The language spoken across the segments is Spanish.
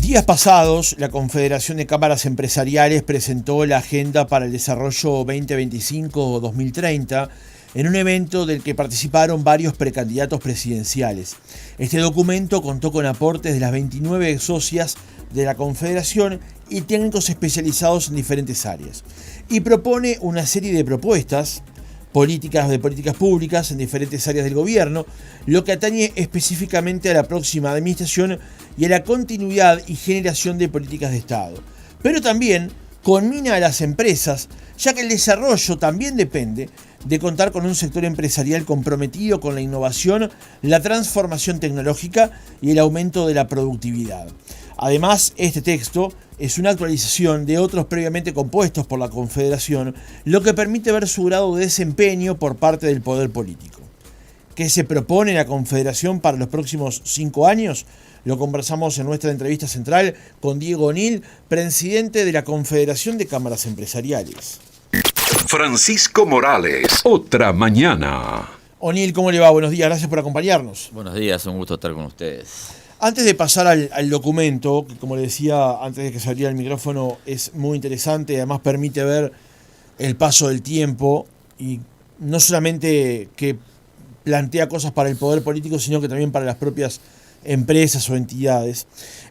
Días pasados, la Confederación de Cámaras Empresariales presentó la Agenda para el Desarrollo 2025-2030 en un evento del que participaron varios precandidatos presidenciales. Este documento contó con aportes de las 29 socias de la Confederación y técnicos especializados en diferentes áreas, y propone una serie de propuestas de políticas públicas en diferentes áreas del gobierno, lo que atañe específicamente a la próxima administración y a la continuidad y generación de políticas de Estado. Pero también conmina a las empresas, ya que el desarrollo también depende de contar con un sector empresarial comprometido con la innovación, la transformación tecnológica y el aumento de la productividad. Además, este texto es una actualización de otros previamente compuestos por la Confederación, lo que permite ver su grado de desempeño por parte del poder político. ¿Qué se propone la Confederación para los próximos 5 años? Lo conversamos en nuestra entrevista central con Diego O'Neill, presidente de la Confederación de Cámaras Empresariales. Francisco Morales, otra mañana. O'Neill, ¿cómo le va? Buenos días, gracias por acompañarnos. Buenos días, un gusto estar con ustedes. Antes de pasar al documento, que como le decía antes de que se abriera el micrófono, es muy interesante y además permite ver el paso del tiempo y no solamente que plantea cosas para el poder político, sino que también para las propias empresas o entidades.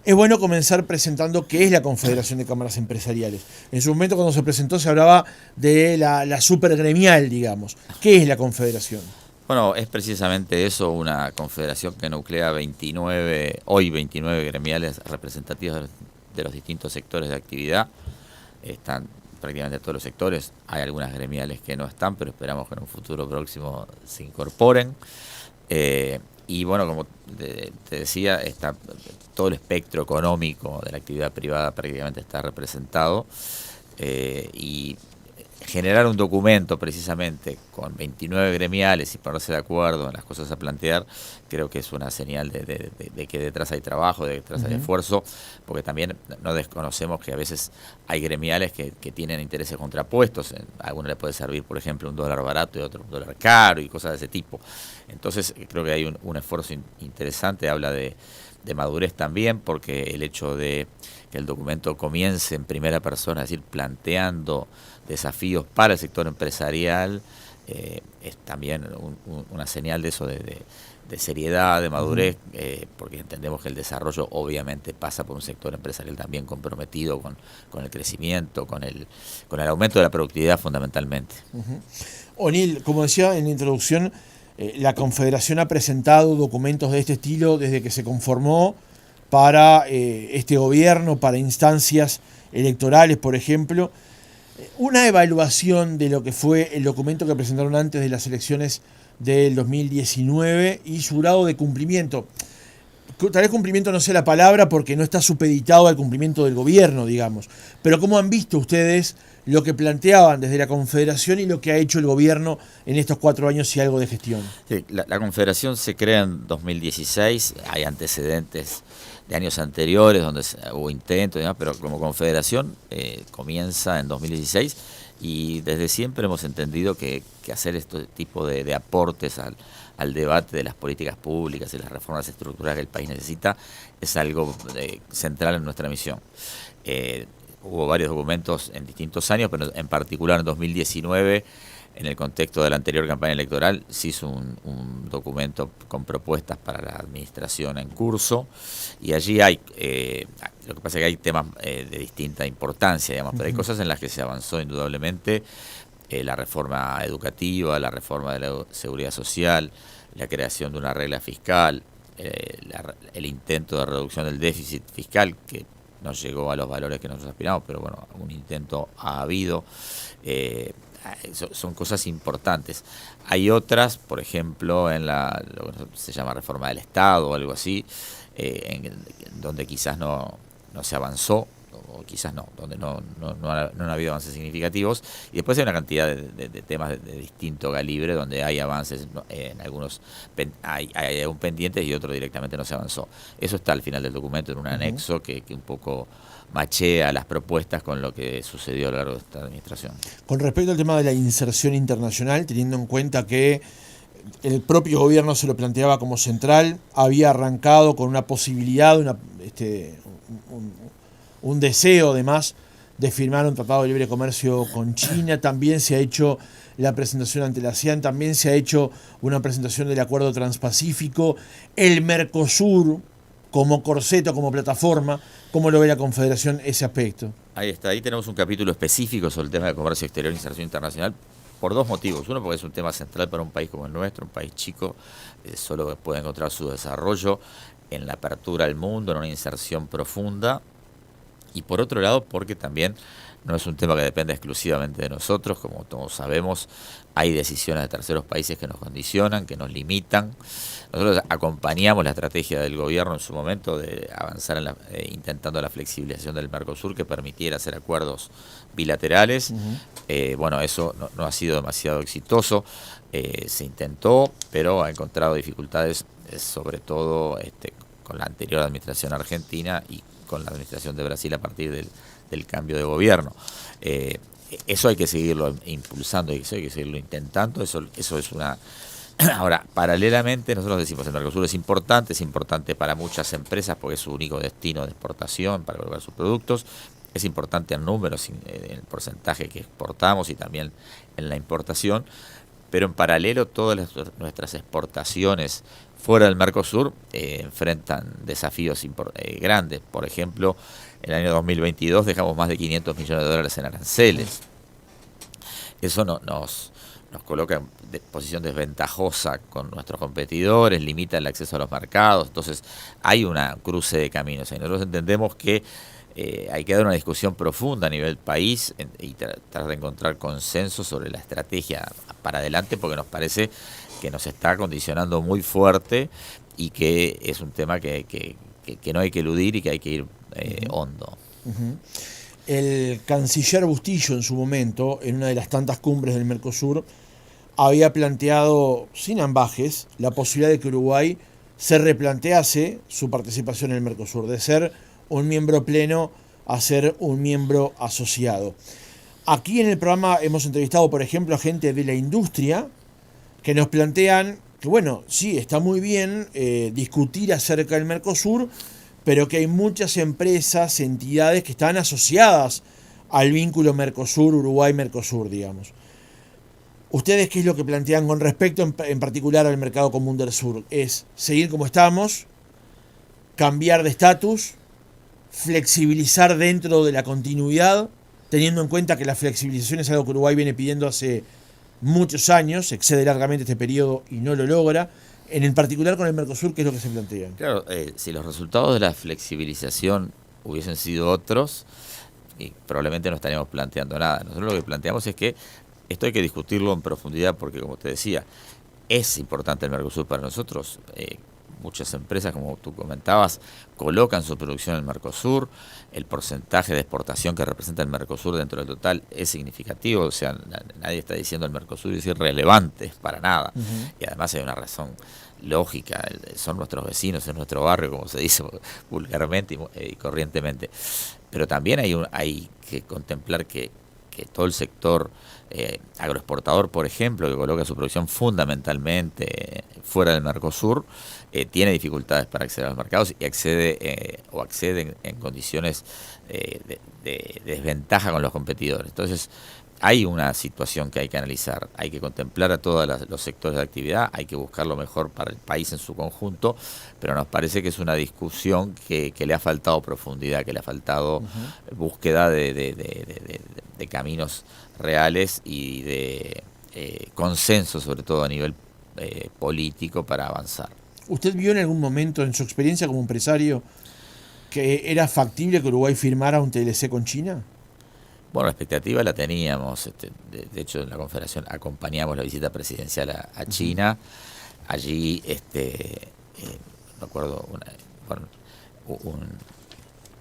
Es bueno comenzar presentando qué es la Confederación de Cámaras Empresariales. En su momento, cuando se presentó, se hablaba de la supergremial, digamos. ¿Qué es la Confederación? Bueno, es precisamente eso, una confederación que nuclea 29 gremiales representativos de los distintos sectores de actividad. Están prácticamente todos los sectores. Hay algunas gremiales que no están, pero esperamos que en un futuro próximo se incorporen. Y bueno, como te decía, está todo el espectro económico de la actividad privada prácticamente está representado. Y generar un documento precisamente con 29 gremiales y ponerse de acuerdo en las cosas a plantear, creo que es una señal de que detrás hay trabajo, de que detrás hay esfuerzo, porque también no desconocemos que a veces hay gremiales que tienen intereses contrapuestos. A alguno le puede servir, por ejemplo, un dólar barato y a otro un dólar caro y cosas de ese tipo. Entonces creo que hay un esfuerzo interesante, habla de madurez también, porque el hecho de que el documento comience en primera persona, es decir, planteando desafíos para el sector empresarial, es también una señal de eso, de seriedad, de madurez, porque entendemos que el desarrollo obviamente pasa por un sector empresarial también comprometido con el crecimiento, con el aumento de la productividad fundamentalmente. O'Neill, como decía en la introducción, la Confederación ha presentado documentos de este estilo desde que se conformó para este gobierno, para instancias electorales, por ejemplo. Una evaluación de lo que fue el documento que presentaron antes de las elecciones del 2019 y su grado de cumplimiento. Tal vez cumplimiento no sea la palabra porque no está supeditado al cumplimiento del gobierno, digamos. Pero ¿cómo han visto ustedes lo que planteaban desde la Confederación y lo que ha hecho el gobierno en estos 4 años y algo de gestión? Sí, la Confederación se crea en 2016, hay antecedentes de años anteriores donde hubo intentos y demás, pero como Confederación comienza en 2016 y desde siempre hemos entendido que hacer este tipo de aportes al debate de las políticas públicas y las reformas estructurales que el país necesita es algo central en nuestra misión. Hubo varios documentos en distintos años, pero en particular en 2019, en el contexto de la anterior campaña electoral, se hizo un documento con propuestas para la administración en curso, y allí hay, lo que pasa es que hay temas de distinta importancia, digamos, pero hay cosas en las que se avanzó indudablemente, la reforma educativa, la reforma de la seguridad social, la creación de una regla fiscal, el intento de reducción del déficit fiscal, que no llegó a los valores que nosotros aspiramos, pero bueno, un intento ha habido. Son cosas importantes. Hay otras, por ejemplo, en lo que se llama reforma del Estado o algo así, donde quizás no se avanzó, o quizás no, donde no han habido avances significativos, y después hay una cantidad de temas de distinto calibre donde hay avances, en algunos hay algún pendientes y otro directamente no se avanzó. Eso está al final del documento en un anexo que un poco machea las propuestas con lo que sucedió a lo largo de esta administración. Con respecto al tema de la inserción internacional, teniendo en cuenta que el propio gobierno se lo planteaba como central, había arrancado con una posibilidad, un, un deseo además de firmar un tratado de libre comercio con China. También se ha hecho la presentación ante la ASEAN, también se ha hecho una presentación del Acuerdo Transpacífico, el Mercosur como corseto, como plataforma. ¿Cómo lo ve la Confederación ese aspecto? Ahí está, ahí tenemos un capítulo específico sobre el tema de comercio exterior e inserción internacional por dos motivos. Uno, porque es un tema central para un país como el nuestro, un país chico, solo puede encontrar su desarrollo en la apertura al mundo, en una inserción profunda. Y por otro lado, porque también no es un tema que depende exclusivamente de nosotros, como todos sabemos, hay decisiones de terceros países que nos condicionan, que nos limitan. Nosotros acompañamos la estrategia del gobierno en su momento de avanzar intentando la flexibilización del Mercosur que permitiera hacer acuerdos bilaterales. Bueno, eso no ha sido demasiado exitoso. Se intentó, pero ha encontrado dificultades, sobre todo con la anterior administración argentina y con la administración de Brasil a partir del cambio de gobierno. Eso hay que seguirlo impulsando, eso hay que seguirlo intentando, eso es una... Ahora, paralelamente nosotros decimos el Mercosur es importante para muchas empresas porque es su único destino de exportación para colocar sus productos, es importante en números, en el porcentaje que exportamos y también en la importación, pero en paralelo todas nuestras exportaciones fuera del Mercosur enfrentan desafíos grandes. Por ejemplo, en el año 2022 dejamos más de 500 millones de dólares en aranceles. Eso nos coloca en posición desventajosa con nuestros competidores, limita el acceso a los mercados. Entonces hay una cruce de caminos. Y nosotros entendemos que hay que dar una discusión profunda a nivel país y tratar de encontrar consenso sobre la estrategia para adelante, porque nos parece que nos está condicionando muy fuerte y que es un tema que no hay que eludir y que hay que ir hondo. El canciller Bustillo en su momento, en una de las tantas cumbres del Mercosur, había planteado, sin ambajes, la posibilidad de que Uruguay se replantease su participación en el Mercosur, de ser un miembro pleno a ser un miembro asociado. Aquí en el programa hemos entrevistado, por ejemplo, a gente de la industria que nos plantean que, bueno, sí, está muy bien discutir acerca del Mercosur, pero que hay muchas empresas, entidades que están asociadas al vínculo Mercosur-Uruguay-Mercosur, digamos. ¿Ustedes qué es lo que plantean con respecto en particular al mercado común del sur? ¿Es seguir como estamos, cambiar de estatus, flexibilizar dentro de la continuidad, teniendo en cuenta que la flexibilización es algo que Uruguay viene pidiendo hace muchos años, excede largamente este periodo y no lo logra? En particular con el Mercosur, ¿qué es lo que se plantea? Claro, si los resultados de la flexibilización hubiesen sido otros, probablemente no estaríamos planteando nada. Nosotros lo que planteamos es que esto hay que discutirlo en profundidad porque, como te decía, es importante el Mercosur para nosotros. Muchas empresas, como tú comentabas, colocan su producción en el Mercosur. El porcentaje de exportación que representa el Mercosur dentro del total es significativo. O sea, nadie está diciendo el Mercosur es irrelevante, para nada. Y además hay una razón lógica. Son nuestros vecinos, es nuestro barrio, como se dice vulgarmente y corrientemente. Pero también hay que contemplar que todo el sector agroexportador, por ejemplo, que coloca su producción fundamentalmente fuera del Mercosur, tiene dificultades para acceder a los mercados y accede en condiciones de desventaja con los competidores. Entonces, hay una situación que hay que analizar, hay que contemplar a todos los sectores de actividad, hay que buscar lo mejor para el país en su conjunto, pero nos parece que es una discusión que le ha faltado profundidad, que le ha faltado búsqueda de caminos reales y de consenso, sobre todo a nivel político, para avanzar. ¿Usted vio en algún momento en su experiencia como empresario que era factible que Uruguay firmara un TLC con China? Bueno, la expectativa la teníamos. De hecho, en la Confederación acompañamos la visita presidencial a China. Allí, me acuerdo,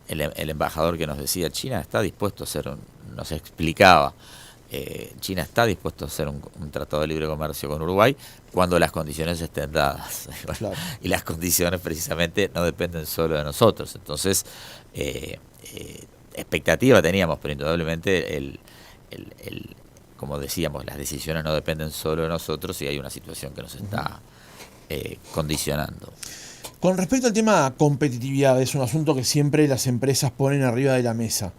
el embajador que nos decía, China está dispuesto a hacer, nos explicaba, China está dispuesto a hacer un tratado de libre comercio con Uruguay cuando las condiciones estén dadas. Claro. Y las condiciones precisamente no dependen solo de nosotros. Entonces, expectativa teníamos, pero indudablemente como decíamos, las decisiones no dependen solo de nosotros y hay una situación que nos está condicionando. Con respecto al tema competitividad, es un asunto que siempre las empresas ponen arriba de la mesa.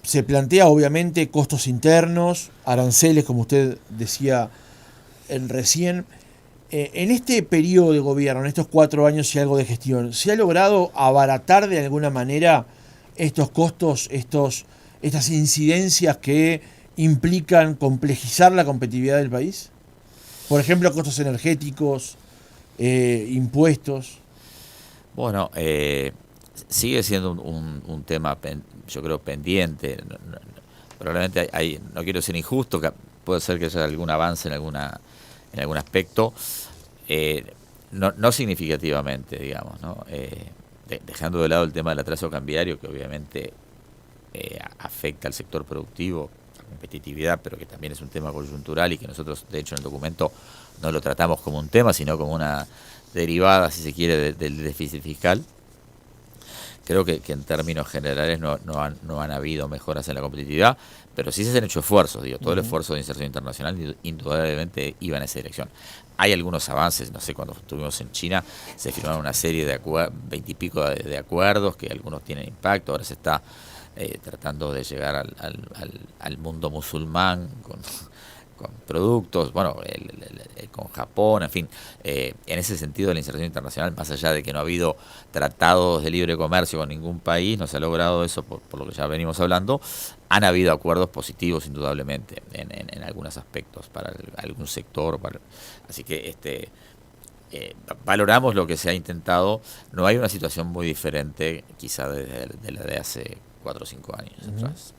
Se plantea obviamente costos internos, aranceles, como usted decía recién. En este periodo de gobierno, en estos 4 años y algo de gestión, ¿se ha logrado abaratar de alguna manera estos costos, estas incidencias que implican complejizar la competitividad del país? Por ejemplo, costos energéticos, impuestos. Bueno, sigue siendo un tema, yo creo, pendiente. Probablemente no quiero ser injusto, que puede ser que haya algún avance en algún aspecto, no significativamente, digamos, ¿no? Dejando de lado el tema del atraso cambiario, que obviamente afecta al sector productivo, la competitividad, pero que también es un tema coyuntural y que nosotros, de hecho, en el documento no lo tratamos como un tema, sino como una derivada, si se quiere, del déficit fiscal. Creo que en términos generales no han habido mejoras en la competitividad, pero sí se han hecho esfuerzos. Todo el esfuerzo de inserción internacional indudablemente iba en esa dirección. Hay algunos avances, no sé, cuando estuvimos en China se firmaron una serie de 20 y pico de acuerdos, que algunos tienen impacto. Ahora se está tratando de llegar al mundo musulmán con productos, bueno, con Japón, en fin. En ese sentido, la inserción internacional, más allá de que no ha habido tratados de libre comercio con ningún país, no se ha logrado eso por lo que ya venimos hablando. Han habido acuerdos positivos, indudablemente, en algunos aspectos para algún sector. Así que valoramos lo que se ha intentado. No hay una situación muy diferente, quizá de la de hace 4 o 5 años atrás.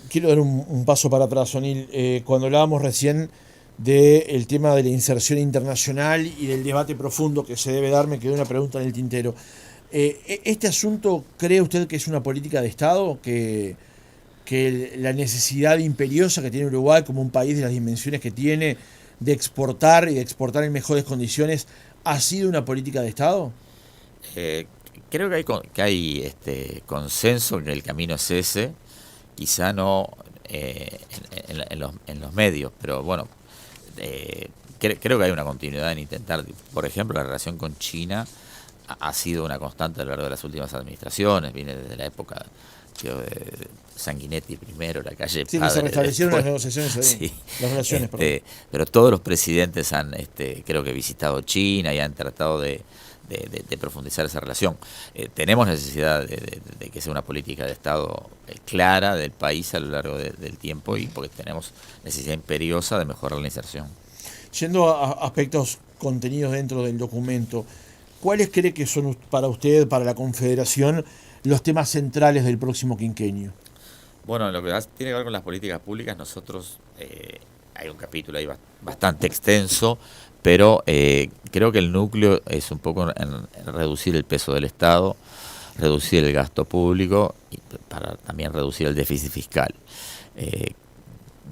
Quiero dar un paso para atrás, O'Neill. Cuando hablábamos recién del tema de la inserción internacional y del debate profundo que se debe dar, me quedó una pregunta en el tintero. ¿Este asunto cree usted que es una política de Estado? ¿Que la necesidad imperiosa que tiene Uruguay como un país de las dimensiones que tiene de exportar y de exportar en mejores condiciones ha sido una política de Estado? Creo que hay consenso en que el camino es ese. Quizá no en los medios, pero bueno, creo que hay una continuidad en intentar. Por ejemplo, la relación con China ha sido una constante a lo largo de las últimas administraciones, viene desde la época de Sanguinetti primero, la calle Sí, Padre, se restablecieron después, las negociaciones ahí, sí, las relaciones, perdón. pero todos los presidentes han, creo que visitado China y han tratado de profundizar esa relación. Tenemos necesidad de que sea una política de Estado clara del país a lo largo del tiempo, y porque tenemos necesidad imperiosa de mejorar la inserción. Yendo a aspectos contenidos dentro del documento, ¿cuáles cree que son para usted, para la Confederación, los temas centrales del próximo quinquenio? Bueno, lo que tiene que ver con las políticas públicas, nosotros hay un capítulo ahí bastante extenso, pero creo que el núcleo es un poco en reducir el peso del Estado, reducir el gasto público y para también reducir el déficit fiscal.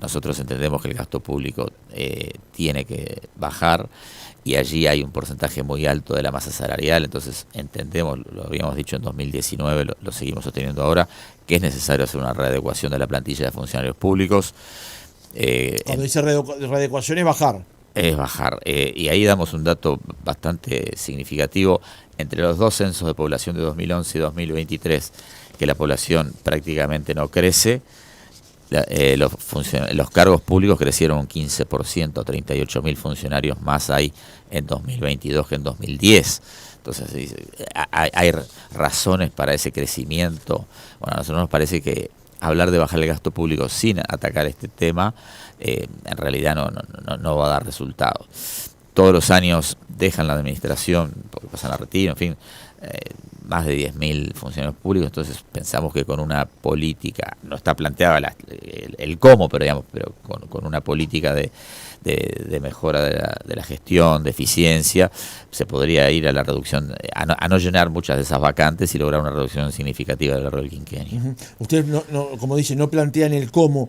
Nosotros entendemos que el gasto público tiene que bajar, y allí hay un porcentaje muy alto de la masa salarial. Entonces entendemos, lo habíamos dicho en 2019, lo seguimos sosteniendo ahora, que es necesario hacer una readecuación de la plantilla de funcionarios públicos. Cuando dice readecuación es bajar. Es bajar, y ahí damos un dato bastante significativo. Entre los dos censos de población de 2011 y 2023, que la población prácticamente no crece, los cargos públicos crecieron un 15%, 38.000 funcionarios más hay en 2022 que en 2010. Entonces hay razones para ese crecimiento. Bueno, a nosotros nos parece que hablar de bajar el gasto público sin atacar este tema en realidad no va a dar resultados. Todos los años dejan la administración porque pasan a retiro, en fin, más de 10.000 funcionarios públicos. Entonces pensamos que con una política, no está planteada el cómo, pero con una política de mejora de la gestión, de eficiencia, se podría ir a la reducción, a no llenar muchas de esas vacantes y lograr una reducción significativa del largo del quinquenio. Uh-huh. Ustedes, como dice, no plantean el cómo,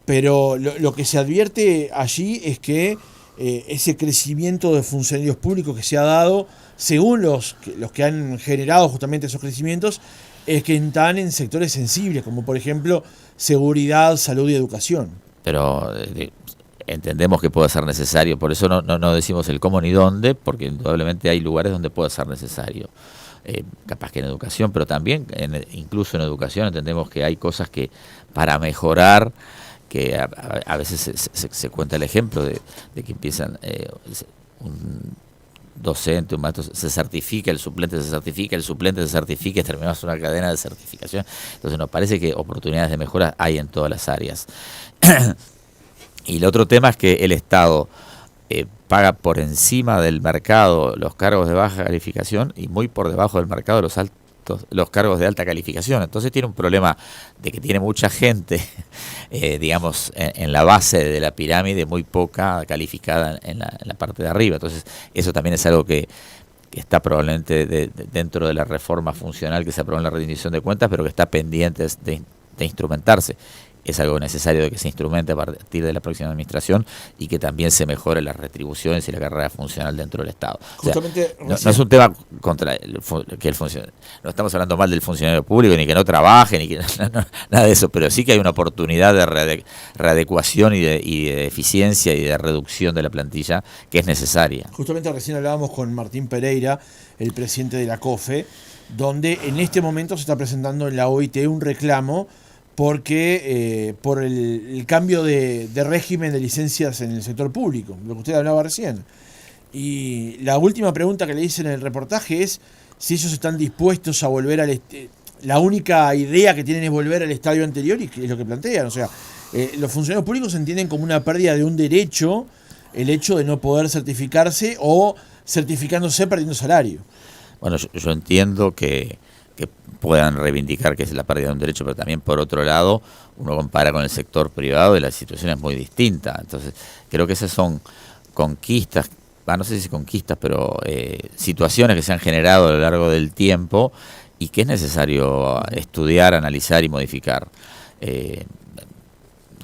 pero lo que se advierte allí es que ese crecimiento de funcionarios públicos que se ha dado, según los que han generado justamente esos crecimientos, es que están en sectores sensibles, como por ejemplo seguridad, salud y educación. Pero entendemos que puede ser necesario, por eso no decimos el cómo ni dónde, porque indudablemente hay lugares donde puede ser necesario. Capaz que en educación, pero también incluso en educación entendemos que hay cosas que para mejorar, que a veces se cuenta el ejemplo de que empiezan un docente, un maestro se certifica, el suplente se certifica, terminamos una cadena de certificación. Entonces nos parece que oportunidades de mejora hay en todas las áreas. Y el otro tema es que el Estado paga por encima del mercado los cargos de baja calificación y muy por debajo del mercado los cargos de alta calificación. Entonces tiene un problema de que tiene mucha gente, digamos, en la base de la pirámide, muy poca calificada en la parte de arriba. Entonces eso también es algo que está probablemente dentro de la reforma funcional que se aprobó en la rendición de cuentas, pero que está pendiente de instrumentarse. Es algo necesario de que se instrumente a partir de la próxima administración y que también se mejore las retribuciones y la carrera funcional dentro del Estado. Justamente, o sea, no es un tema contra que el funcionario, no estamos hablando mal del funcionario público, ni que no trabaje, ni que nada de eso, pero sí que hay una oportunidad de readecuación y de eficiencia y de reducción de la plantilla que es necesaria. Justamente recién hablábamos con Martín Pereira, el presidente de la COFE, donde en este momento se está presentando en la OIT un reclamo porque por el cambio de régimen de licencias en el sector público, lo que usted hablaba recién. Y la última pregunta que le hice en el reportaje es si ellos están dispuestos a volver la única idea que tienen es volver al estadio anterior, y es lo que plantean. O sea, los funcionarios públicos entienden como una pérdida de un derecho el hecho de no poder certificarse o certificándose perdiendo salario. Bueno, yo entiendo que puedan reivindicar que es la pérdida de un derecho, pero también por otro lado uno compara con el sector privado y la situación es muy distinta. Entonces creo que esas son conquistas, no sé si conquistas, pero situaciones que se han generado a lo largo del tiempo y que es necesario estudiar, analizar y modificar.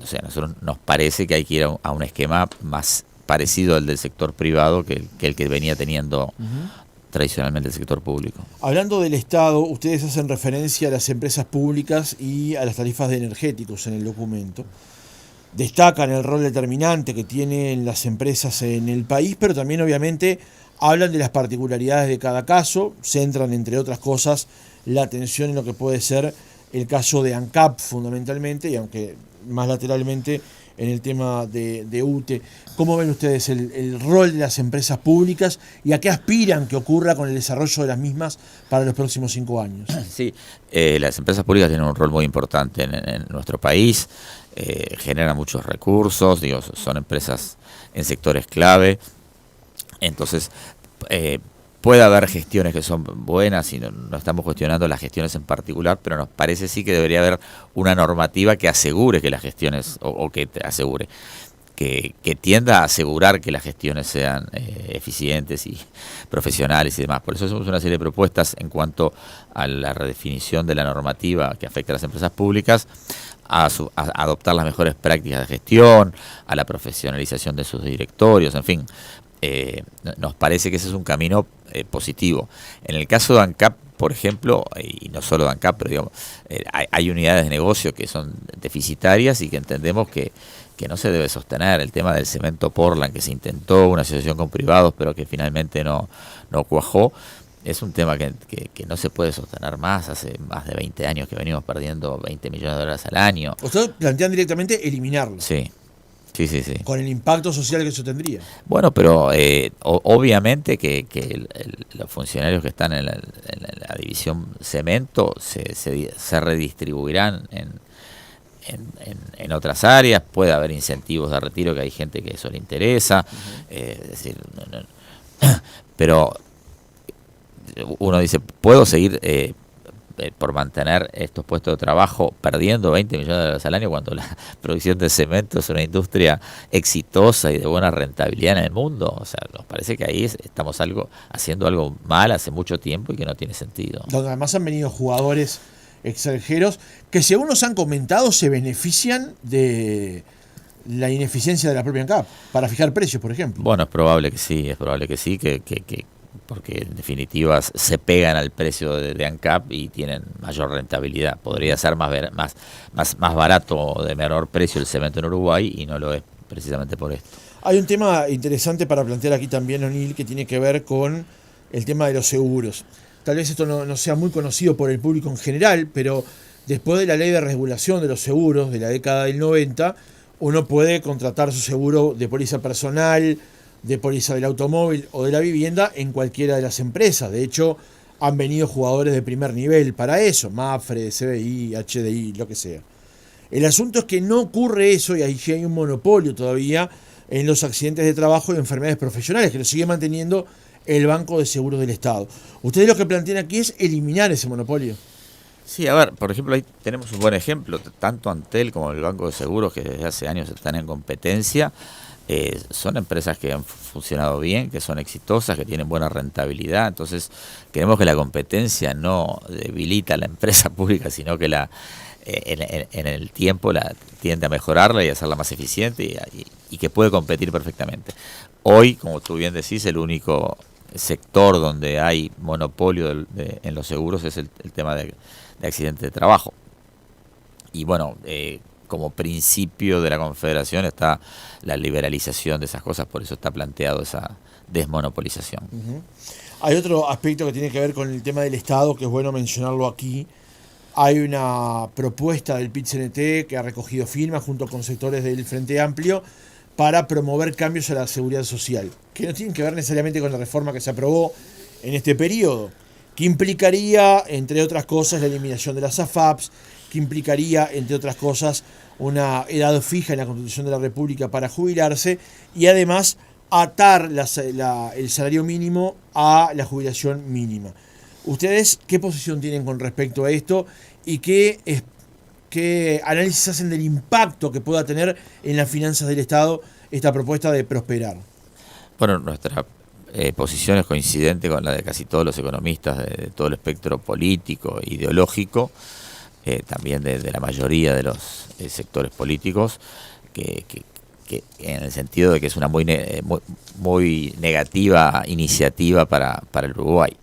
O sea, a nosotros nos parece que hay que ir a un esquema más parecido al del sector privado que el que venía teniendo tradicionalmente el sector público. Hablando del Estado, ustedes hacen referencia a las empresas públicas y a las tarifas de energéticos en el documento. Destacan el rol determinante que tienen las empresas en el país, pero también obviamente hablan de las particularidades de cada caso, centran entre otras cosas la atención en lo que puede ser el caso de ANCAP fundamentalmente, y aunque más lateralmente en el tema de UTE. ¿Cómo ven ustedes el rol de las empresas públicas y a qué aspiran que ocurra con el desarrollo de las mismas para los próximos 5 años? Sí, las empresas públicas tienen un rol muy importante en nuestro país, generan muchos recursos, son empresas en sectores clave, entonces puede haber gestiones que son buenas y no estamos cuestionando las gestiones en particular, pero nos parece sí que debería haber una normativa que asegure que las gestiones, o que asegure, que tienda a asegurar que las gestiones sean eficientes y profesionales y demás. Por eso hacemos una serie de propuestas en cuanto a la redefinición de la normativa que afecta a las empresas públicas, a adoptar las mejores prácticas de gestión, a la profesionalización de sus directorios, en fin. Nos parece que ese es un camino positivo. En el caso de ANCAP, por ejemplo, y no solo de ANCAP, pero digamos, hay unidades de negocio que son deficitarias y que entendemos que no se debe sostener. El tema del cemento Portland, que se intentó una asociación con privados, pero que finalmente no cuajó, es un tema que no se puede sostener más. Hace más de 20 años que venimos perdiendo 20 millones de dólares al año. Ustedes plantean directamente eliminarlo. Sí. Sí. Con el impacto social que eso tendría. Bueno, pero obviamente que los funcionarios que están en la división cemento se redistribuirán en otras áreas. Puede haber incentivos de retiro, que hay gente que eso le interesa. Es decir, pero uno dice, ¿puedo seguir por mantener estos puestos de trabajo perdiendo 20 millones de dólares al año cuando la producción de cemento es una industria exitosa y de buena rentabilidad en el mundo? O sea, nos parece que ahí estamos haciendo algo mal hace mucho tiempo y que no tiene sentido. Donde además han venido jugadores extranjeros que, según nos han comentado, se benefician de la ineficiencia de la propia ANCAP para fijar precios, por ejemplo. Bueno, es probable que sí, que porque en definitiva se pegan al precio de ANCAP y tienen mayor rentabilidad. Podría ser más barato, de menor precio el cemento en Uruguay, y no lo es precisamente por esto. Hay un tema interesante para plantear aquí también, O'Neill, que tiene que ver con el tema de los seguros. Tal vez esto no sea muy conocido por el público en general, pero después de la ley de regulación de los seguros de la década del 90, uno puede contratar su seguro de póliza personal, de póliza del automóvil o de la vivienda en cualquiera de las empresas. De hecho, han venido jugadores de primer nivel para eso, Mapfre, CBI, HDI, lo que sea. El asunto es que no ocurre eso y ahí hay un monopolio todavía en los accidentes de trabajo y enfermedades profesionales, que lo sigue manteniendo el Banco de Seguros del Estado. Ustedes lo que plantean aquí es eliminar ese monopolio. Sí, a ver, por ejemplo, ahí tenemos un buen ejemplo, tanto Antel como el Banco de Seguros, que desde hace años están en competencia, son empresas que han funcionado bien, que son exitosas, que tienen buena rentabilidad. Entonces, queremos que la competencia no debilita a la empresa pública, sino que en el tiempo la tiende a mejorarla y a hacerla más eficiente y que puede competir perfectamente. Hoy, como tú bien decís, el único sector donde hay monopolio en los seguros es el tema de accidentes de trabajo. Y bueno, como principio de la Confederación está la liberalización de esas cosas, por eso está planteado esa desmonopolización. Uh-huh. Hay otro aspecto que tiene que ver con el tema del Estado, que es bueno mencionarlo aquí. Hay una propuesta del PIT-CNT que ha recogido firmas junto con sectores del Frente Amplio para promover cambios a la seguridad social, que no tienen que ver necesariamente con la reforma que se aprobó en este periodo, que implicaría, entre otras cosas, la eliminación de las AFAPs, que implicaría, entre otras cosas, una edad fija en la Constitución de la República para jubilarse y además atar el salario mínimo a la jubilación mínima. ¿Ustedes qué posición tienen con respecto a esto y qué análisis hacen del impacto que pueda tener en las finanzas del Estado esta propuesta de prosperar? Bueno, nuestra posición es coincidente con la de casi todos los economistas de todo el espectro político, ideológico, también de la mayoría de los sectores políticos, que en el sentido de que es una muy negativa iniciativa para el Uruguay,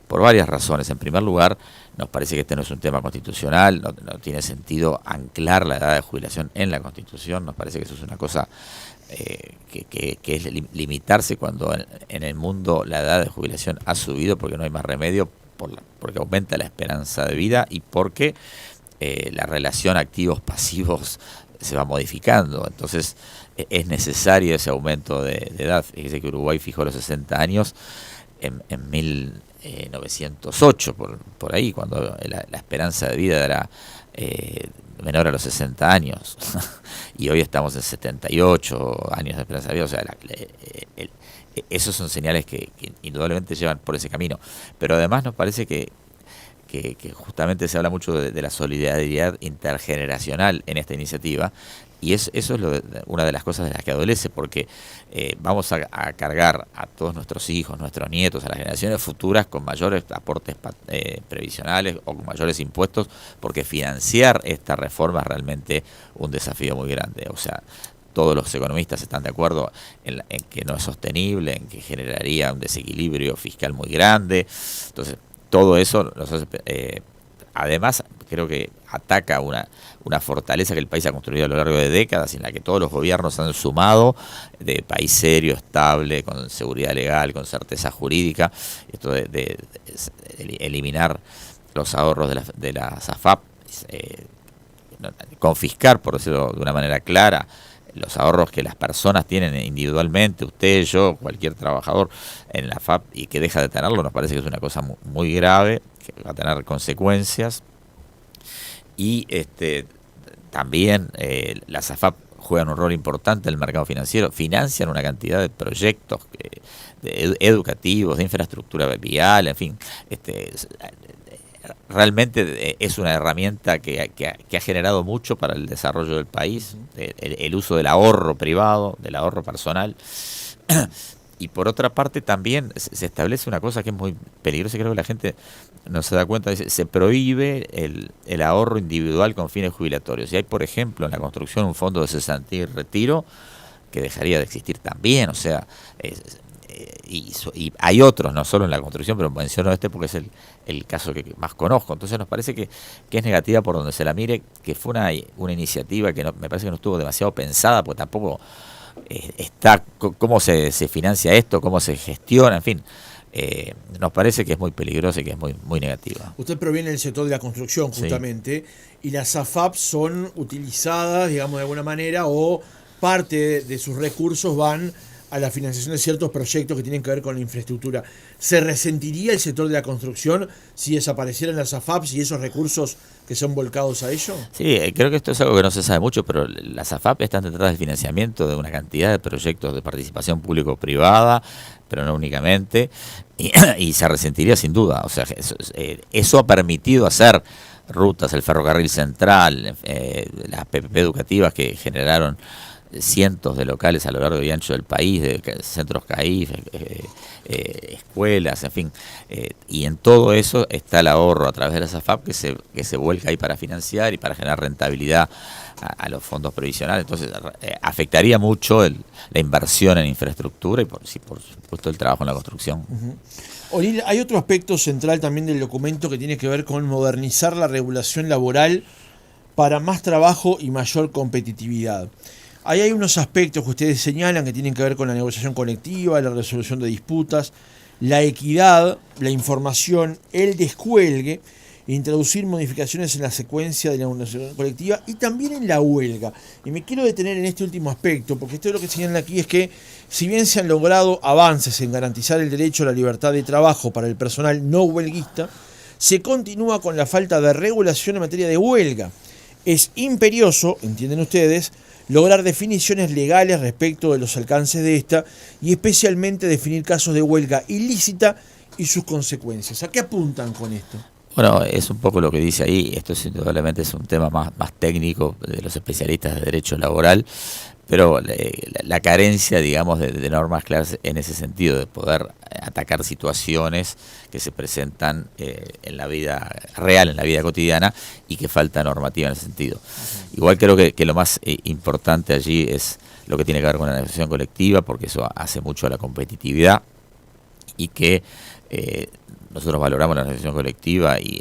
por varias razones. En primer lugar, nos parece que este no es un tema constitucional, no tiene sentido anclar la edad de jubilación en la Constitución, nos parece que eso es una cosa que es limitarse cuando en el mundo la edad de jubilación ha subido porque no hay más remedio, porque aumenta la esperanza de vida y porque la relación activos-pasivos se va modificando. Entonces es necesario ese aumento de edad. Fíjese que Uruguay fijó los 60 años en 1908, por ahí, cuando la esperanza de vida era menor a los 60 años. Y hoy estamos en 78 años de esperanza de vida. O sea, esos son señales que indudablemente llevan por ese camino. Pero además nos parece que justamente se habla mucho de la solidaridad intergeneracional en esta iniciativa, y eso es una de las cosas de las que adolece, porque vamos a cargar a todos nuestros hijos, nuestros nietos, a las generaciones futuras con mayores aportes previsionales o con mayores impuestos, porque financiar esta reforma es realmente un desafío muy grande. O sea, todos los economistas están de acuerdo en que no es sostenible, en que generaría un desequilibrio fiscal muy grande. Entonces, todo eso nos hace, además, creo que ataca una fortaleza que el país ha construido a lo largo de décadas, en la que todos los gobiernos han sumado, de país serio, estable, con seguridad legal, con certeza jurídica. Esto de eliminar los ahorros de las AFAP, confiscar, por decirlo de una manera clara, los ahorros que las personas tienen individualmente, usted, yo, cualquier trabajador en la AFAP, y que deja de tenerlo, nos parece que es una cosa muy grave, que va a tener consecuencias. Y también las AFAP juegan un rol importante en el mercado financiero, financian una cantidad de proyectos educativos, de infraestructura vial, en fin, realmente es una herramienta que ha generado mucho para el desarrollo del país, el uso del ahorro privado, del ahorro personal. Y por otra parte también se establece una cosa que es muy peligrosa, creo que la gente no se da cuenta, se prohíbe el ahorro individual con fines jubilatorios. Y hay, por ejemplo, en la construcción un fondo de cesantía y retiro que dejaría de existir también. O sea, y hay otros, no solo en la construcción, pero menciono este porque es el caso que más conozco. Entonces nos parece que es negativa por donde se la mire, que fue una iniciativa que me parece que no estuvo demasiado pensada, porque tampoco está cómo se financia esto, cómo se gestiona, en fin. Nos parece que es muy peligrosa y que es muy negativa. Usted proviene del sector de la construcción, justamente, sí. Y las AFAP son utilizadas, digamos, de alguna manera, o parte de sus recursos van a la financiación de ciertos proyectos que tienen que ver con la infraestructura. ¿Se resentiría el sector de la construcción si desaparecieran las AFAPs y esos recursos que son volcados a ello? Sí, creo que esto es algo que no se sabe mucho, pero las AFAP están detrás del financiamiento de una cantidad de proyectos de participación público-privada, pero no únicamente, y se resentiría sin duda. O sea, eso ha permitido hacer rutas, el ferrocarril central, las PPP educativas que generaron cientos de locales a lo largo y ancho del país, de centros CAIF, escuelas, en fin, y en todo eso está el ahorro a través de las AFAP que se vuelca ahí para financiar y para generar rentabilidad a los fondos previsionales. Entonces afectaría mucho la inversión en infraestructura y por supuesto el trabajo en la construcción. O'Neill, hay otro aspecto central también del documento que tiene que ver con modernizar la regulación laboral para más trabajo y mayor competitividad. Ahí hay unos aspectos que ustedes señalan que tienen que ver con la negociación colectiva, la resolución de disputas, la equidad, la información, el descuelgue, introducir modificaciones en la secuencia de la negociación colectiva y también en la huelga. Y me quiero detener en este último aspecto, porque esto es lo que señalan aquí es que si bien se han logrado avances en garantizar el derecho a la libertad de trabajo para el personal no huelguista, se continúa con la falta de regulación en materia de huelga. Es imperioso, entienden ustedes, lograr definiciones legales respecto de los alcances de esta y especialmente definir casos de huelga ilícita y sus consecuencias. ¿A qué apuntan con esto? Bueno, es un poco lo que dice ahí. Esto indudablemente es un tema más técnico de los especialistas de derecho laboral, pero la carencia, digamos, de normas claras en ese sentido, de poder atacar situaciones que se presentan en la vida real, en la vida cotidiana, y que falta normativa en ese sentido. Igual creo que lo más importante allí es lo que tiene que ver con la negociación colectiva, porque eso hace mucho a la competitividad y que nosotros valoramos la negociación colectiva y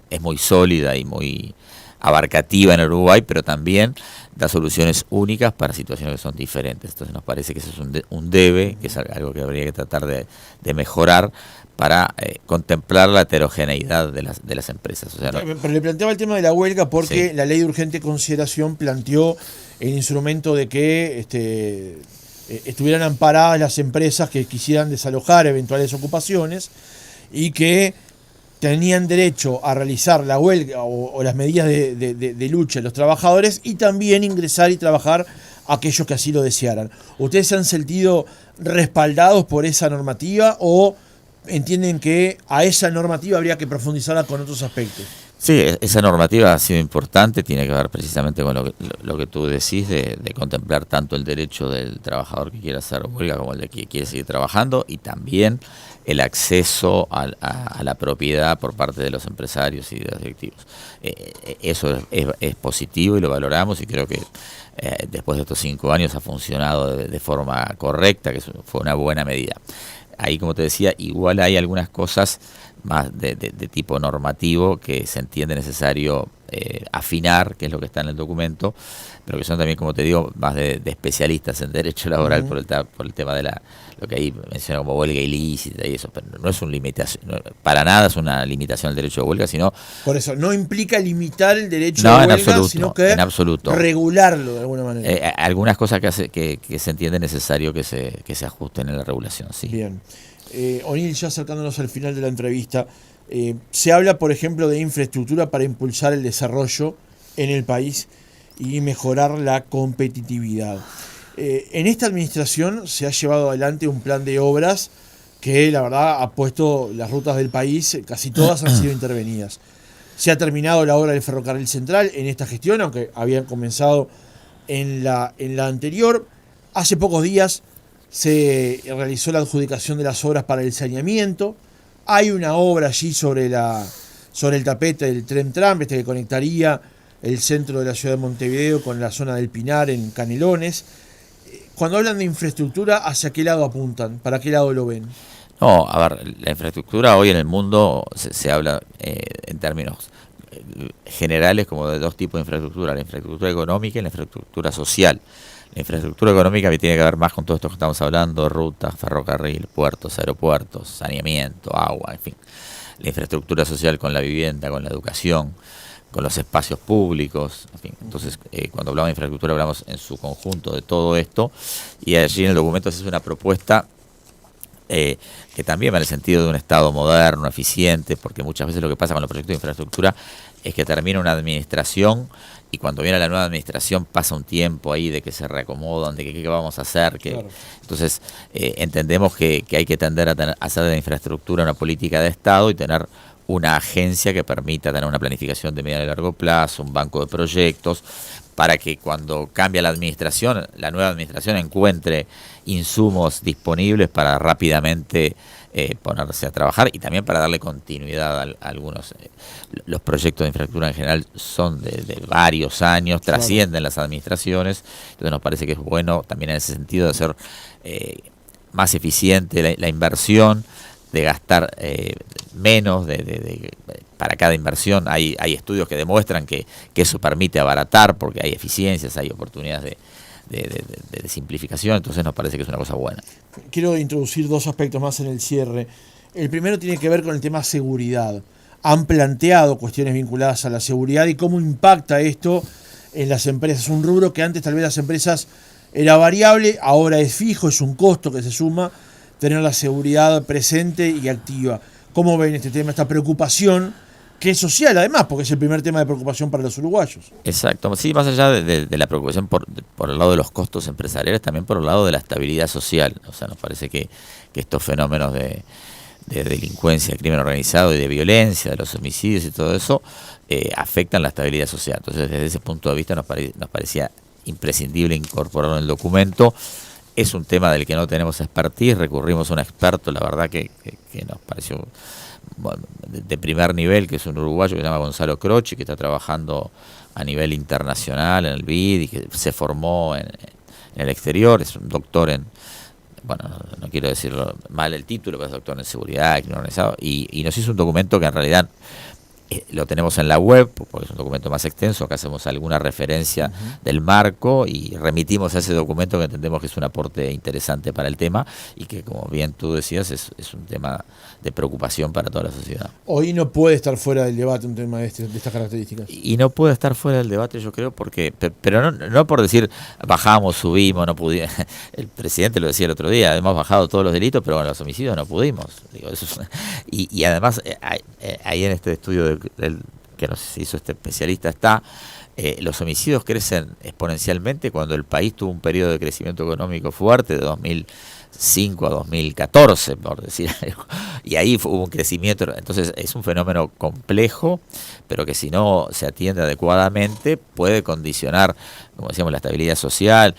es muy sólida y muy abarcativa en Uruguay, pero también da soluciones únicas para situaciones que son diferentes. Entonces nos parece que eso es un debe, que es algo que habría que tratar de mejorar para contemplar la heterogeneidad de las empresas. O sea, pero le planteaba el tema de la huelga porque sí, la ley de urgente consideración planteó el instrumento de que estuvieran amparadas las empresas que quisieran desalojar eventuales ocupaciones y que tenían derecho a realizar la huelga o las medidas de lucha de los trabajadores y también ingresar y trabajar aquellos que así lo desearan. ¿Ustedes se han sentido respaldados por esa normativa o entienden que a esa normativa habría que profundizarla con otros aspectos? Sí, esa normativa ha sido importante, tiene que ver precisamente con lo que tú decís de contemplar tanto el derecho del trabajador que quiere hacer huelga como el de que quiere seguir trabajando y también el acceso a la propiedad por parte de los empresarios y de los directivos. Eso es positivo y lo valoramos y creo que después de estos 5 años ha funcionado de forma correcta, que fue una buena medida. Ahí, como te decía, igual hay algunas cosas más de tipo normativo que se entiende necesario afinar, que es lo que está en el documento, pero que son también, como te digo, más de especialistas en derecho laboral por el tema de lo que ahí menciona como huelga ilícita y eso, pero no es una limitación, para nada es una limitación al derecho de huelga, sino... Por eso, no implica limitar el derecho de huelga, absoluto, sino que regularlo de alguna manera. Algunas cosas que se entiende necesario que se ajusten en la regulación, sí. Bien. O'Neill, ya acercándonos al final de la entrevista, se habla, por ejemplo, de infraestructura para impulsar el desarrollo en el país y mejorar la competitividad. En esta administración se ha llevado adelante un plan de obras que, la verdad, ha puesto las rutas del país, casi todas han sido intervenidas. Se ha terminado la obra del ferrocarril central en esta gestión, aunque habían comenzado en la anterior. Hace pocos días se realizó la adjudicación de las obras para el saneamiento. Hay una obra allí sobre el tapete del tren-tram, que conectaría el centro de la ciudad de Montevideo con la zona del Pinar en Canelones. Cuando hablan de infraestructura, ¿hacia qué lado apuntan? ¿Para qué lado lo ven? No, a ver, la infraestructura hoy en el mundo se habla en términos generales como de dos tipos de infraestructura: la infraestructura económica y la infraestructura social. La infraestructura económica que tiene que ver más con todo esto que estamos hablando: rutas, ferrocarril, puertos, aeropuertos, saneamiento, agua, en fin. La infraestructura social con la vivienda, con la educación, con los espacios públicos, en fin. Entonces, cuando hablamos de infraestructura hablamos en su conjunto de todo esto, y allí en el documento se hace una propuesta que también va en el sentido de un Estado moderno, eficiente, porque muchas veces lo que pasa con los proyectos de infraestructura es que termina una administración y cuando viene la nueva administración pasa un tiempo ahí de que se reacomodan, de que qué vamos a hacer. Claro. Entonces, entendemos que hay que tender a hacer de la infraestructura una política de Estado y tener una agencia que permita tener una planificación de mediano y largo plazo, un banco de proyectos, para que cuando cambia la administración, la nueva administración encuentre insumos disponibles para rápidamente ponerse a trabajar y también para darle continuidad a algunos. Los proyectos de infraestructura en general son de varios años, trascienden las administraciones, entonces nos parece que es bueno también en ese sentido de hacer más eficiente la inversión, de gastar menos para cada inversión. Hay estudios que demuestran que eso permite abaratar porque hay eficiencias, hay oportunidades de simplificación, entonces nos parece que es una cosa buena. Quiero introducir dos aspectos más en el cierre. El primero tiene que ver con el tema seguridad. Han planteado cuestiones vinculadas a la seguridad y cómo impacta esto en las empresas. Un rubro que antes tal vez las empresas era variable, ahora es fijo, es un costo que se suma tener la seguridad presente y activa. ¿Cómo ven este tema, esta preocupación, que es social además, porque es el primer tema de preocupación para los uruguayos? Exacto, sí, más allá de la preocupación por el lado de los costos empresariales, también por el lado de la estabilidad social. O sea, nos parece que estos fenómenos de delincuencia, de crimen organizado y de violencia, de los homicidios y todo eso, afectan la estabilidad social. Entonces, desde ese punto de vista nos parecía imprescindible incorporarlo en el documento. Es un tema del que no tenemos expertise, recurrimos a un experto, la verdad que nos pareció de primer nivel, que es un uruguayo que se llama Gonzalo Croce, que está trabajando a nivel internacional en el BID y que se formó en el exterior, es un doctor en, bueno, no quiero decirlo mal el título, pero es doctor en seguridad, crimen organizado, y nos hizo un documento que en realidad lo tenemos en la web, porque es un documento más extenso. Acá hacemos alguna referencia del marco y remitimos a ese documento que entendemos que es un aporte interesante para el tema y que, como bien tú decías, es un tema de preocupación para toda la sociedad. Hoy no puede estar fuera del debate un tema de estas características. Y no puede estar fuera del debate, yo creo, pero no por decir bajamos, subimos, no pudimos. El presidente lo decía el otro día, hemos bajado todos los delitos, pero con los homicidios no pudimos. Digo, eso es, y además, ahí en este estudio que nos hizo este especialista está, los homicidios crecen exponencialmente cuando el país tuvo un periodo de crecimiento económico fuerte de 2005 a 2014, por decir algo, y ahí hubo un crecimiento. Entonces es un fenómeno complejo, pero que si no se atiende adecuadamente puede condicionar, como decíamos, la estabilidad social.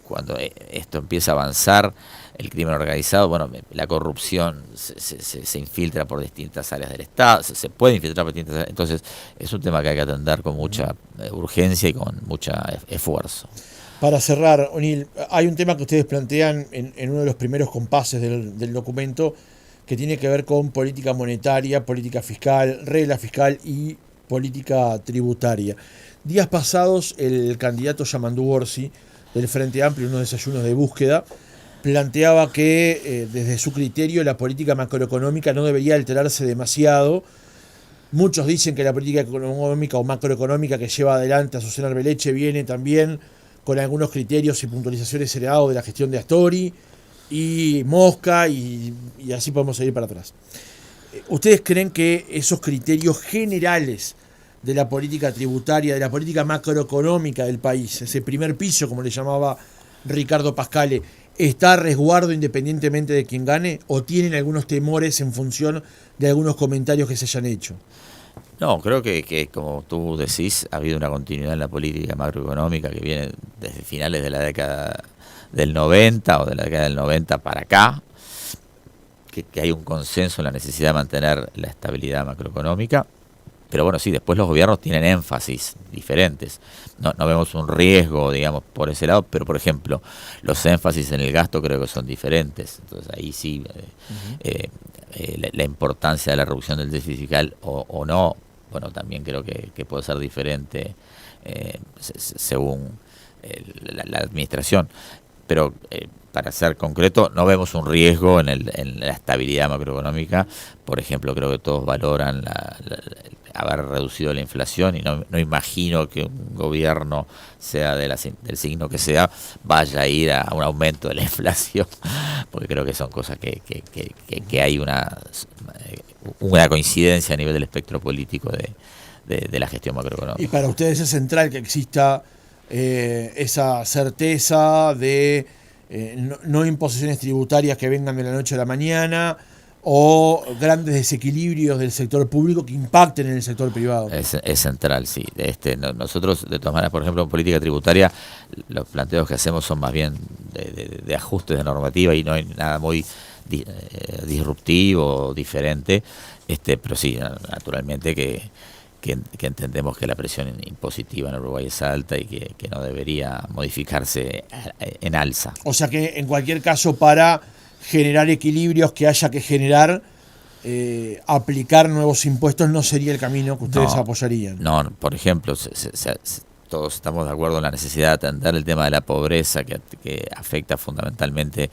Cuando esto empieza a avanzar, el crimen organizado, bueno, la corrupción se infiltra por distintas áreas del Estado, se puede infiltrar por distintas áreas. Entonces es un tema que hay que atender con mucha urgencia y con mucho esfuerzo. Para cerrar, O'Neill, hay un tema que ustedes plantean en uno de los primeros compases del documento que tiene que ver con política monetaria, política fiscal, regla fiscal y política tributaria. Días pasados, el candidato Yamandú Orsi, del Frente Amplio, en unos desayunos de búsqueda, planteaba que desde su criterio la política macroeconómica no debería alterarse demasiado. Muchos dicen que la política económica o macroeconómica que lleva adelante Azucena Arbeleche viene también con algunos criterios y puntualizaciones heredados de la gestión de Astori y Mosca, y así podemos seguir para atrás. ¿Ustedes creen que esos criterios generales de la política tributaria, de la política macroeconómica del país, ese primer piso, como le llamaba Ricardo Pascale, está a resguardo independientemente de quién gane, o tienen algunos temores en función de algunos comentarios que se hayan hecho? No, creo que como tú decís, ha habido una continuidad en la política macroeconómica que viene desde finales de la década del 90 o de la década del 90 para acá, que hay un consenso en la necesidad de mantener la estabilidad macroeconómica. Pero bueno, sí, después los gobiernos tienen énfasis diferentes. No vemos un riesgo, digamos, por ese lado, pero por ejemplo, los énfasis en el gasto creo que son diferentes. Entonces ahí sí, la importancia de la reducción del déficit fiscal o no, bueno, también creo que puede ser diferente según la administración. Pero para ser concreto, no vemos un riesgo en la estabilidad macroeconómica. Por ejemplo, creo que todos valoran haber reducido la inflación y no imagino que un gobierno, sea del signo que sea, vaya a ir a un aumento de la inflación, porque creo que son cosas que hay una coincidencia a nivel del espectro político de la gestión macroeconómica. Y para ustedes es central que exista esa certeza de no imposiciones tributarias que vengan de la noche a la mañana o grandes desequilibrios del sector público que impacten en el sector privado. Es central, sí. Nosotros, de todas maneras, por ejemplo, en política tributaria, los planteos que hacemos son más bien de ajustes de normativa y no hay nada muy disruptivo o diferente, pero sí, naturalmente que entendemos que la presión impositiva en Uruguay es alta y que no debería modificarse en alza. O sea que en cualquier caso, para generar equilibrios que haya que generar, aplicar nuevos impuestos no sería el camino que ustedes apoyarían. No, por ejemplo, todos estamos de acuerdo en la necesidad de atender el tema de la pobreza que afecta fundamentalmente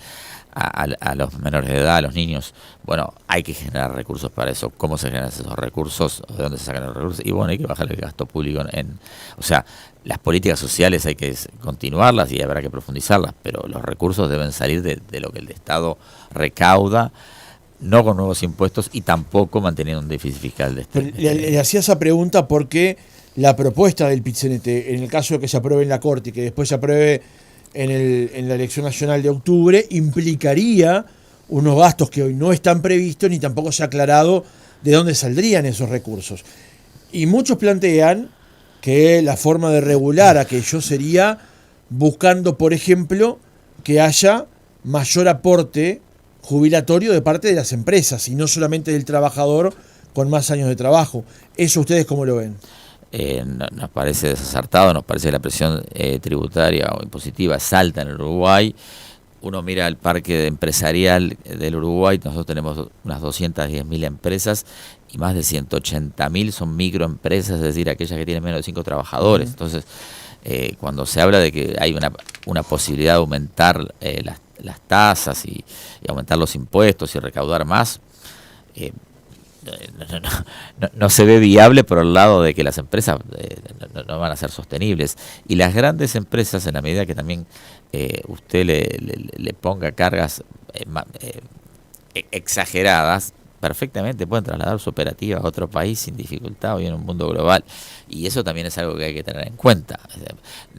a los menores de edad, a los niños. Bueno, hay que generar recursos para eso. ¿Cómo se generan esos recursos? ¿De dónde se sacan los recursos? Y bueno, hay que bajar el gasto público. O sea, las políticas sociales hay que continuarlas y habrá que profundizarlas, pero los recursos deben salir de lo que el Estado recauda, no con nuevos impuestos y tampoco manteniendo un déficit fiscal le hacía esa pregunta porque la propuesta del PIT-CNT, en el caso de que se apruebe en la Corte y que después se apruebe en la elección nacional de octubre, implicaría unos gastos que hoy no están previstos ni tampoco se ha aclarado de dónde saldrían esos recursos. Y muchos plantean que la forma de regular aquello sería buscando, por ejemplo, que haya mayor aporte jubilatorio de parte de las empresas y no solamente del trabajador con más años de trabajo. ¿Eso ustedes cómo lo ven? Nos parece desacertado, nos parece que la presión tributaria o impositiva es alta en el Uruguay. Uno mira el parque empresarial del Uruguay, nosotros tenemos unas 210.000 empresas y más de 180.000 son microempresas, es decir, aquellas que tienen menos de 5 trabajadores. Entonces, cuando se habla de que hay una posibilidad de aumentar las tasas y aumentar los impuestos y recaudar más, no se ve viable por el lado de que las empresas no van a ser sostenibles. Y las grandes empresas, en la medida que también usted le ponga cargas exageradas, perfectamente pueden trasladar su operativa a otro país sin dificultad hoy en un mundo global. Y eso también es algo que hay que tener en cuenta.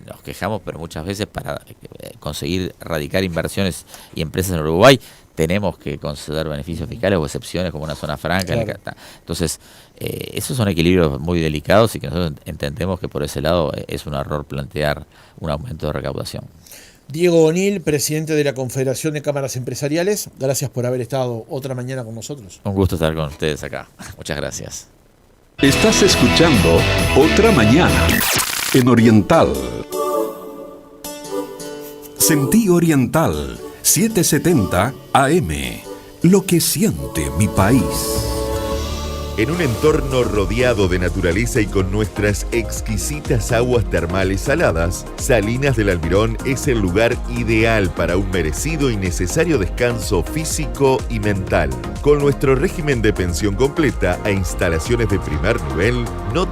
Nos quejamos, pero muchas veces para conseguir radicar inversiones y empresas en Uruguay tenemos que conceder beneficios fiscales o excepciones como una zona franca. Claro. Entonces, esos son equilibrios muy delicados y que nosotros entendemos que por ese lado es un error plantear un aumento de recaudación. Diego O'Neill, presidente de la Confederación de Cámaras Empresariales, gracias por haber estado otra mañana con nosotros. Un gusto estar con ustedes acá. Muchas gracias. Estás escuchando Otra Mañana en Oriental. Sentí Oriental 770 AM. Lo que siente mi país. En un entorno rodeado de naturaleza y con nuestras exquisitas aguas termales saladas, Salinas del Almirón es el lugar ideal para un merecido y necesario descanso físico y mental. Con nuestro régimen de pensión completa e instalaciones de primer nivel, no